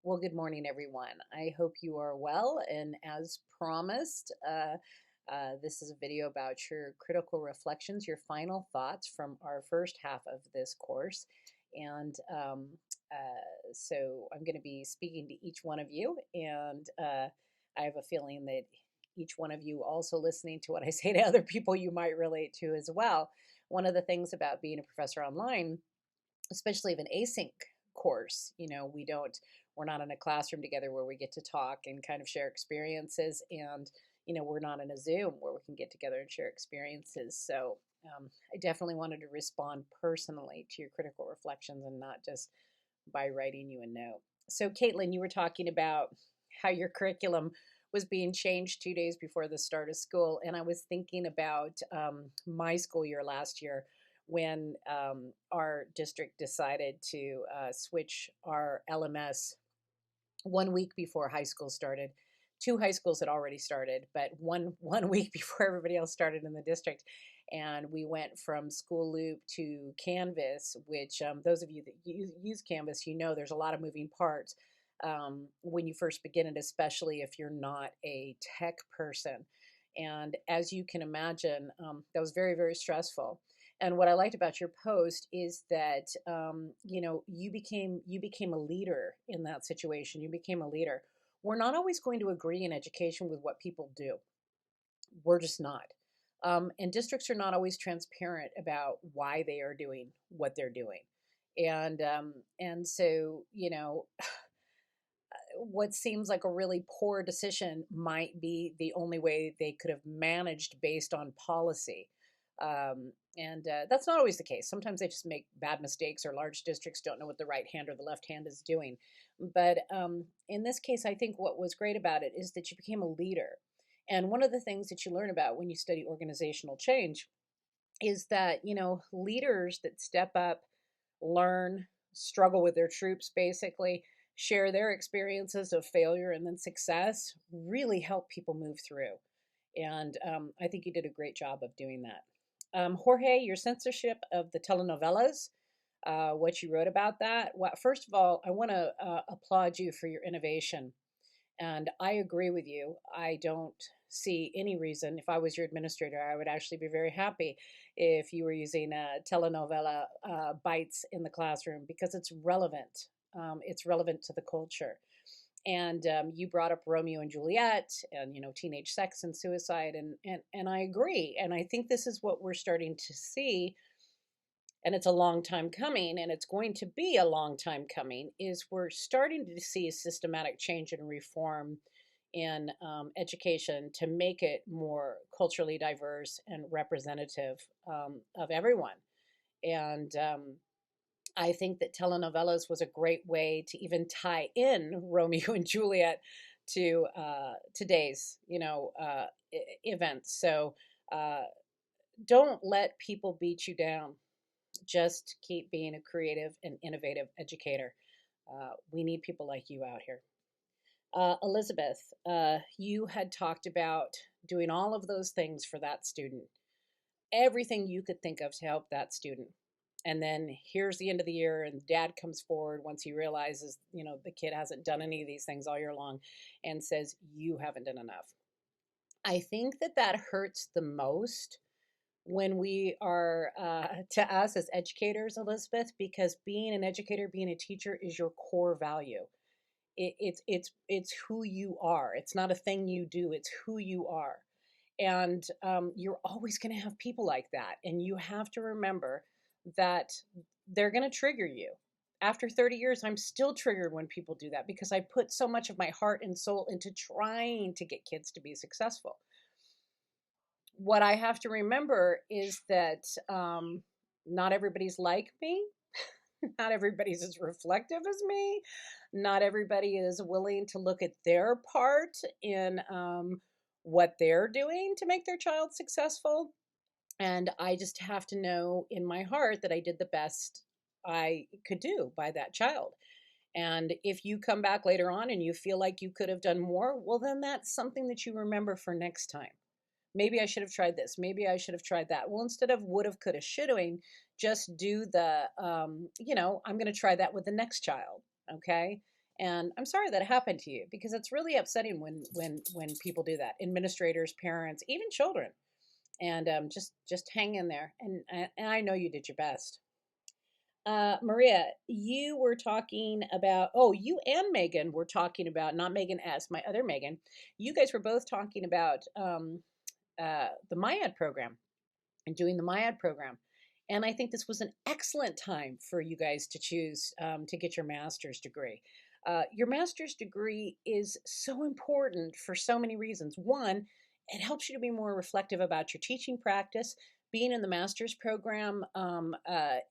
Well, good morning, everyone. I hope you are well. And as promised, this is a video about your critical reflections, your final thoughts from our first half of this course. And so I'm going to be speaking to each one of you. And I have a feeling that each one of you also listening to what I say to other people you might relate to as well. One of the things about being a professor online, especially of an async course, we're not in a classroom together where we get to talk and kind of share experiences, and we're not in a Zoom where we can get together and share experiences. So I definitely wanted to respond personally to your critical reflections and not just by writing you a note. So Caitlin, you were talking about how your curriculum was being changed 2 days before the start of school, and I was thinking about my school year last year when our district decided to switch our LMS 1 week before high school started. Two high schools had already started, but one week before everybody else started in the district. And we went from School Loop to Canvas, which those of you that use Canvas, there's a lot of moving parts when you first begin it, especially if you're not a tech person. And as you can imagine, that was very, very stressful. And what I liked about your post is that you became a leader in that situation. You became a leader. We're not always going to agree in education with what people do. We're just not. And districts are not always transparent about why they are doing what they're doing. And so what seems like a really poor decision might be the only way they could have managed based on policy. And that's not always the case. Sometimes they just make bad mistakes, or large districts don't know what the right hand or the left hand is doing. But in this case, I think what was great about it is that you became a leader. And one of the things that you learn about when you study organizational change is that, leaders that step up, learn, struggle with their troops, basically, share their experiences of failure and then success, really help people move through. And I think you did a great job of doing that. Jorge, your censorship of the telenovelas, what you wrote about that. Well, first of all, I want to applaud you for your innovation. And I agree with you. I don't see any reason. If I was your administrator, I would actually be very happy if you were using telenovela bites in the classroom, because it's relevant. It's relevant to the culture. And you brought up Romeo and Juliet, and teenage sex and suicide, and I agree. And I think this is what we're starting to see, and it's a long time coming, and it's going to be a long time coming, is we're starting to see a systematic change and reform in education to make it more culturally diverse and representative of everyone. And I think that telenovelas was a great way to even tie in Romeo and Juliet to today's, events. So uh, don't let people beat you down. Just keep being a creative and innovative educator. We need people like you out here. Elizabeth, you had talked about doing all of those things for that student, everything you could think of to help that student. And then here's the end of the year, and dad comes forward once he realizes, the kid hasn't done any of these things all year long, and says, you haven't done enough. I think that that hurts the most when we are to us as educators, Elizabeth, because being an educator, being a teacher is your core value. It's who you are. It's not a thing you do, it's who you are. And you're always going to have people like that, and you have to remember that they're going to trigger you. After 30 years, I'm still triggered when people do that, because I put so much of my heart and soul into trying to get kids to be successful. What I have to remember is that not everybody's like me. Not everybody's as reflective as me. Not everybody is willing to look at their part in what they're doing to make their child successful. And I just have to know in my heart that I did the best I could do by that child. And if you come back later on and you feel like you could have done more, well, then that's something that you remember for next time. Maybe I should have tried this. Maybe I should have tried that. Well, instead of would have, could have, should have, just do the, I'm going to try that with the next child. Okay. And I'm sorry that happened to you, because it's really upsetting when people do that. Administrators, parents, even children. And just hang in there. And I know you did your best. Maria, you were talking about, oh, you and Megan were talking about, not Megan S, my other Megan. You guys were both talking about the MyEd program and doing the MyEd program. And I think this was an excellent time for you guys to choose to get your master's degree. Your master's degree is so important for so many reasons. One, it helps you to be more reflective about your teaching practice. Being in the master's program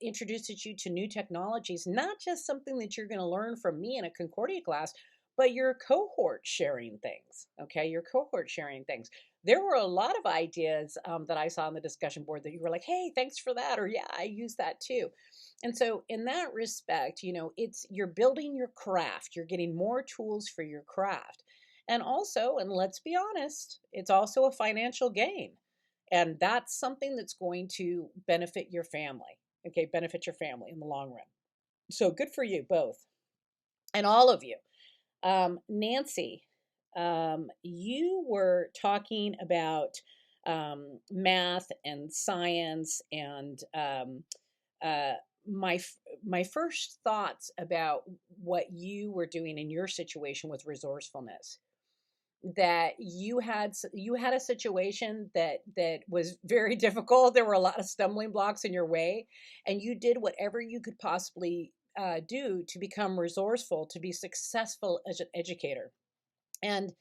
introduces you to new technologies, not just something that you're going to learn from me in a Concordia class, but your cohort sharing things. Okay, your cohort sharing things. There were a lot of ideas that I saw on the discussion board that you were like, hey, thanks for that, or yeah, I use that too. And so in that respect, it's, you're building your craft, you're getting more tools for your craft. And also, and let's be honest, it's also a financial gain. And that's something that's going to benefit your family. Okay, benefit your family in the long run. So good for you both, and all of you. Nancy, you were talking about math and science, and uh, my my first thoughts about what you were doing in your situation with resourcefulness. That you had a situation that was very difficult. There were a lot of stumbling blocks in your way, and you did whatever you could possibly do to become resourceful, to be successful as an educator. And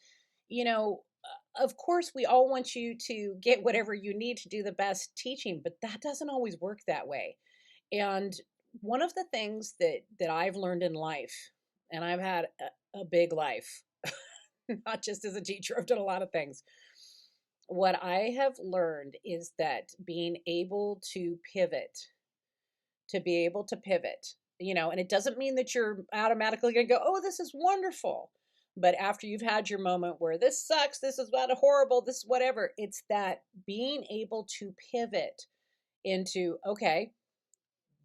of course, we all want you to get whatever you need to do the best teaching, but that doesn't always work that way. And one of the things that I've learned in life, and I've had a big life, not just as a teacher, I've done a lot of things. What I have learned is that being able to pivot, and it doesn't mean that you're automatically going to go, oh, this is wonderful. But after you've had your moment where this sucks, this is what horrible, this whatever, it's that being able to pivot into, okay,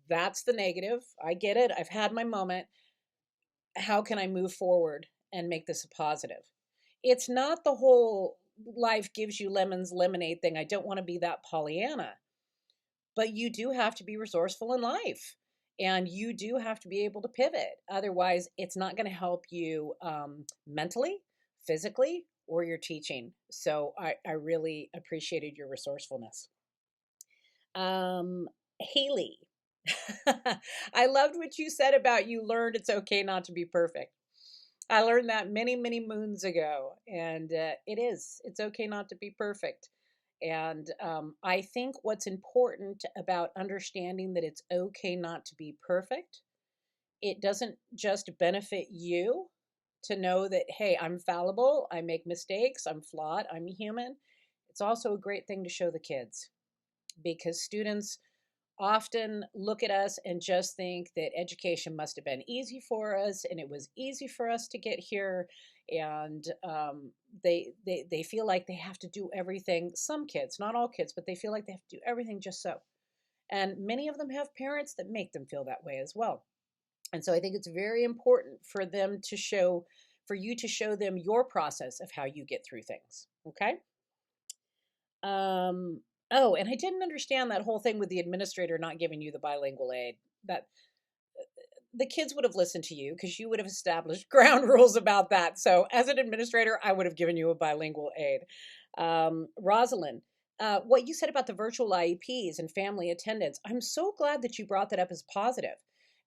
that's the negative. I get it. I've had my moment. How can I move forward and make this a positive? It's not the whole life gives you lemons lemonade thing. I don't want to be that Pollyanna, but you do have to be resourceful in life, and you do have to be able to pivot. Otherwise, it's not going to help you mentally, physically, or your teaching. So I really appreciated your resourcefulness. Haley, I loved what you said about you learned it's okay not to be perfect. I learned that many, many moons ago, and it's okay not to be perfect. And I think what's important about understanding that it's okay not to be perfect, it doesn't just benefit you to know that, hey, I'm fallible, I make mistakes, I'm flawed, I'm human. It's also a great thing to show the kids, because students often look at us and just think that education must have been easy for us, and it was easy for us to get here. And they feel like they have to do everything. Some kids, not all kids, but they feel like they have to do everything just so. And many of them have parents that make them feel that way as well. And so I think it's very important for you to show them your process of how you get through things. Okay. Um, oh, and I didn't understand that whole thing with the administrator not giving you the bilingual aid. That the kids would have listened to you, because you would have established ground rules about that. So as an administrator, I would have given you a bilingual aid. Rosalind, what you said about the virtual IEPs and family attendance, I'm so glad that you brought that up as positive,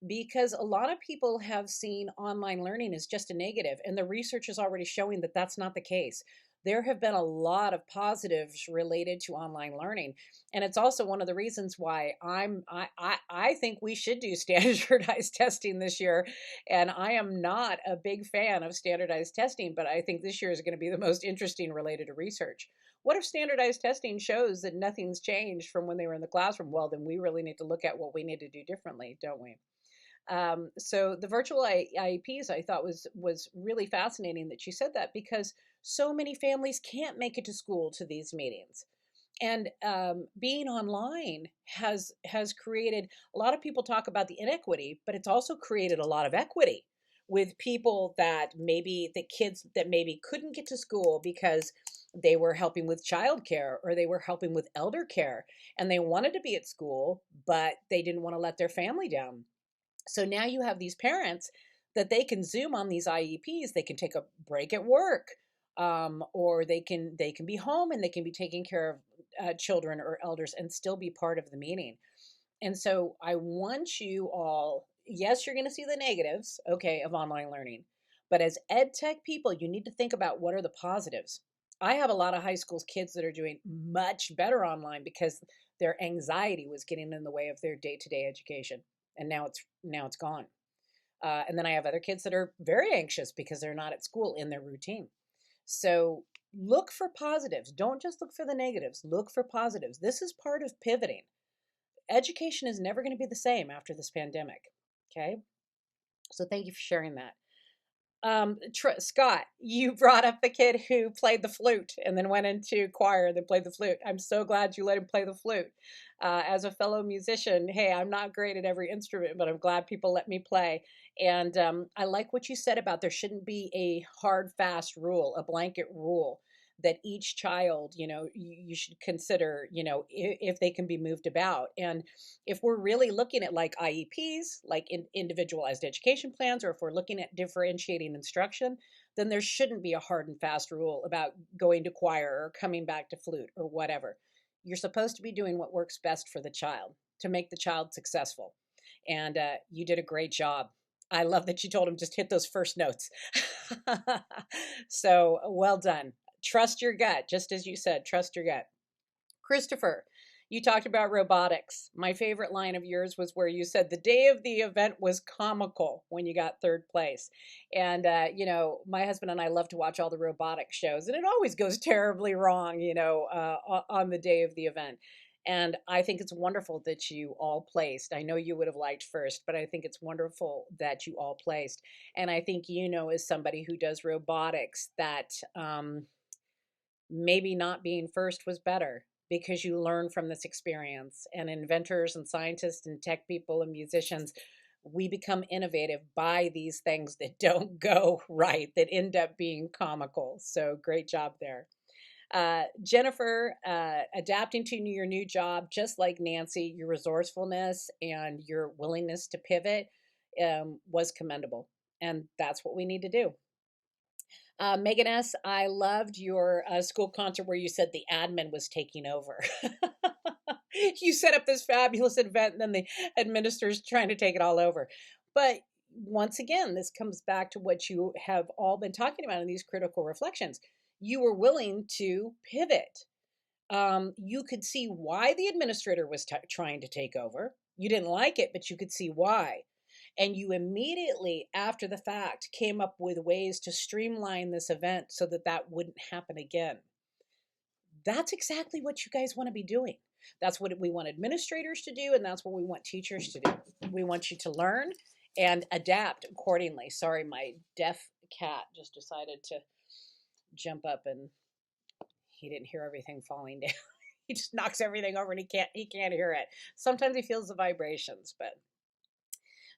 because a lot of people have seen online learning as just a negative, and the research is already showing that that's not the case. There have been a lot of positives related to online learning, and it's also one of the reasons why I think we should do standardized testing this year. And I am not a big fan of standardized testing, but I think this year is going to be the most interesting related to research. What if standardized testing shows that nothing's changed from when they were in the classroom? Well, then we really need to look at what we need to do differently, don't we? So the virtual IEPs, I thought was really fascinating that you said that, because so many families can't make it to school to these meetings. And being online has created, a lot of people talk about the inequity, but it's also created a lot of equity, with people that maybe the kids that maybe couldn't get to school because they were helping with childcare or they were helping with elder care and they wanted to be at school, but they didn't want to let their family down. So now you have these parents that they can Zoom on these IEPs. They can take a break at work, or they can be home and they can be taking care of children or elders and still be part of the meeting. And so I want you all, yes, you're going to see the negatives, okay, of online learning. But as ed tech people, you need to think about what are the positives. I have a lot of high school kids that are doing much better online because their anxiety was getting in the way of their day-to-day education. And now it's gone. And then I have other kids that are very anxious because they're not at school in their routine. So look for positives. Don't just look for the negatives. Look for positives. This is part of pivoting. Education is never going to be the same after this pandemic. Okay. So thank you for sharing that. Scott, you brought up the kid who played the flute and then went into choir and then played the flute. I'm so glad you let him play the flute. As a fellow musician, hey, I'm not great at every instrument, but I'm glad people let me play. And I like what you said about there shouldn't be a hard, fast rule, a blanket rule that each child, you should consider, if they can be moved about. And if we're really looking at like IEPs, like individualized education plans, or if we're looking at differentiating instruction, then there shouldn't be a hard and fast rule about going to choir or coming back to flute or whatever. You're supposed to be doing what works best for the child to make the child successful. And you did a great job. I love that you told him just hit those first notes. So well done. Trust your gut, just as you said, trust your gut. Christopher, you talked about robotics. My favorite line of yours was where you said the day of the event was comical when you got third place. And, my husband and I love to watch all the robotic shows, and it always goes terribly wrong, on the day of the event. And I think it's wonderful that you all placed. I know you would have liked first, but I think it's wonderful that you all placed. And I think, as somebody who does robotics, that maybe not being first was better because you learn from this experience. And inventors and scientists and tech people and musicians, we become innovative by these things that don't go right, that end up being comical. So great job there. Jennifer, adapting to your new job, just like Nancy, your resourcefulness and your willingness to pivot was commendable. And that's what we need to do. Megan S., I loved your school concert where you said the admin was taking over. You set up this fabulous event, and then the administrator's trying to take it all over. But once again, this comes back to what you have all been talking about in these critical reflections. You were willing to pivot. You could see why the administrator was trying to take over. You didn't like it, but you could see why. And you immediately, after the fact, came up with ways to streamline this event so that that wouldn't happen again. That's exactly what you guys want to be doing. That's what we want administrators to do, and that's what we want teachers to do. We want you to learn and adapt accordingly. Sorry, my deaf cat just decided to jump up and he didn't hear everything falling down. He just knocks everything over and he can't hear it. Sometimes he feels the vibrations, but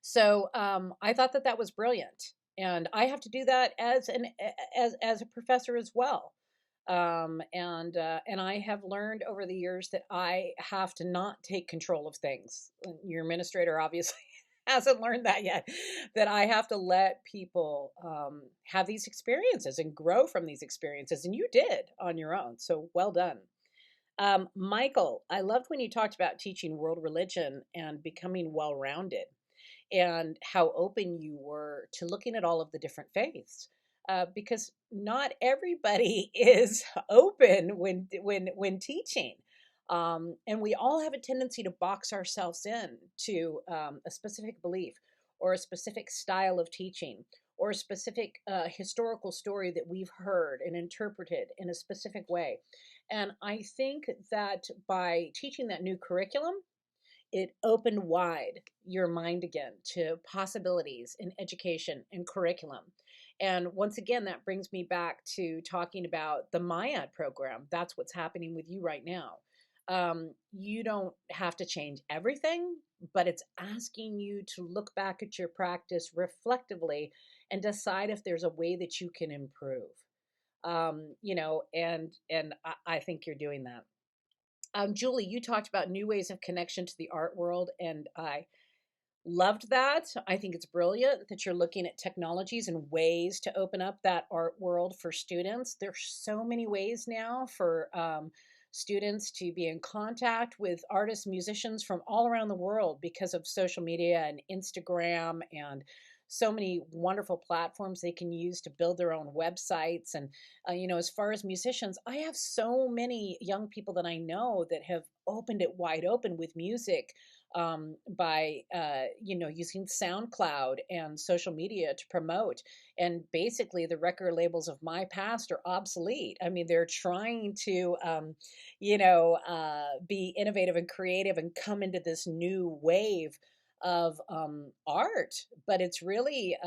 so I thought that was brilliant, and I have to do that as a professor as well. And I have learned over the years that I have to not take control of things. Your administrator obviously hasn't learned that yet. That I have to let people have these experiences and grow from these experiences, and you did on your own. So well done. Michael, I loved when you talked about teaching world religion and becoming well rounded and how open you were to looking at all of the different faiths. Because not everybody is open when teaching, and we all have a tendency to box ourselves in to a specific belief or a specific style of teaching or a specific historical story that we've heard and interpreted in a specific way. And I think that by teaching that new curriculum, it opened wide your mind again to possibilities in education and curriculum. And once again, that brings me back to talking about the MyEd program. That's what's happening with you right now. You don't have to change everything, but it's asking you to look back at your practice reflectively and decide if there's a way that you can improve. And I think you're doing that. Julie, you talked about new ways of connection to the art world, and I loved that. I think it's brilliant that you're looking at technologies and ways to open up that art world for students. There's so many ways now for students to be in contact with artists, musicians from all around the world because of social media and Instagram and so many wonderful platforms they can use to build their own websites. And, as far as musicians, I have so many young people that I know that have opened it wide open with music by using SoundCloud and social media to promote. And basically, the record labels of my past are obsolete. I mean, they're trying to be innovative and creative and come into this new wave of art. But it's really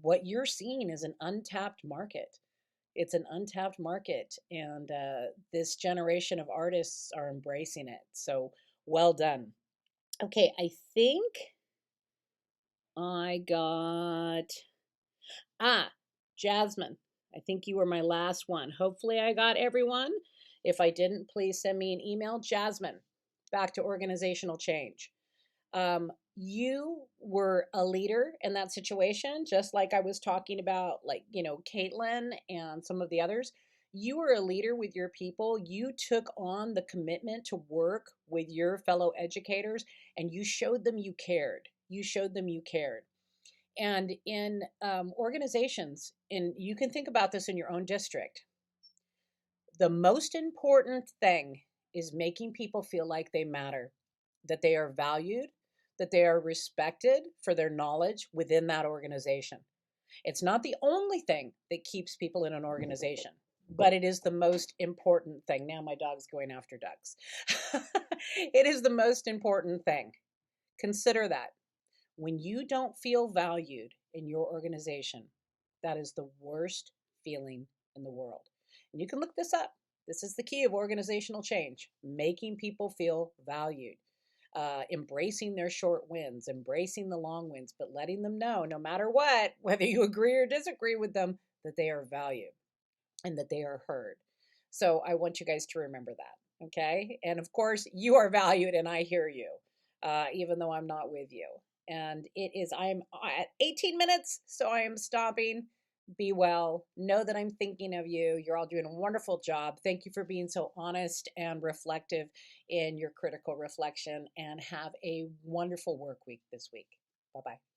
what you're seeing is an untapped market. It's an untapped market, and this generation of artists are embracing it. So well done. Okay, I think I got Jasmine. I think you were my last one. Hopefully I got everyone. If I didn't, please send me an email. Jasmine, back to organizational change. You were a leader in that situation, just like I was talking about, like, Caitlin and some of the others. You were a leader with your people. You took on the commitment to work with your fellow educators, and you showed them you cared. You showed them you cared. And in organizations, and you can think about this in your own district, the most important thing is making people feel like they matter, that they are valued, that they are respected for their knowledge within that organization. It's not the only thing that keeps people in an organization, but it is the most important thing. Now my dog's going after ducks. It is the most important thing. Consider that. When you don't feel valued in your organization, that is the worst feeling in the world. And you can look this up. This is the key of organizational change, making people feel valued, embracing their short wins, embracing the long wins, but letting them know, no matter what, whether you agree or disagree with them, that they are valued and that they are heard. So I want you guys to remember that. Okay. And of course, you are valued and I hear you, even though I'm not with you. And I'm at 18 minutes, so I am stopping. Be well. Know that I'm thinking of you. You're all doing a wonderful job. Thank you for being so honest and reflective in your critical reflection, and have a wonderful work week this week. Bye bye.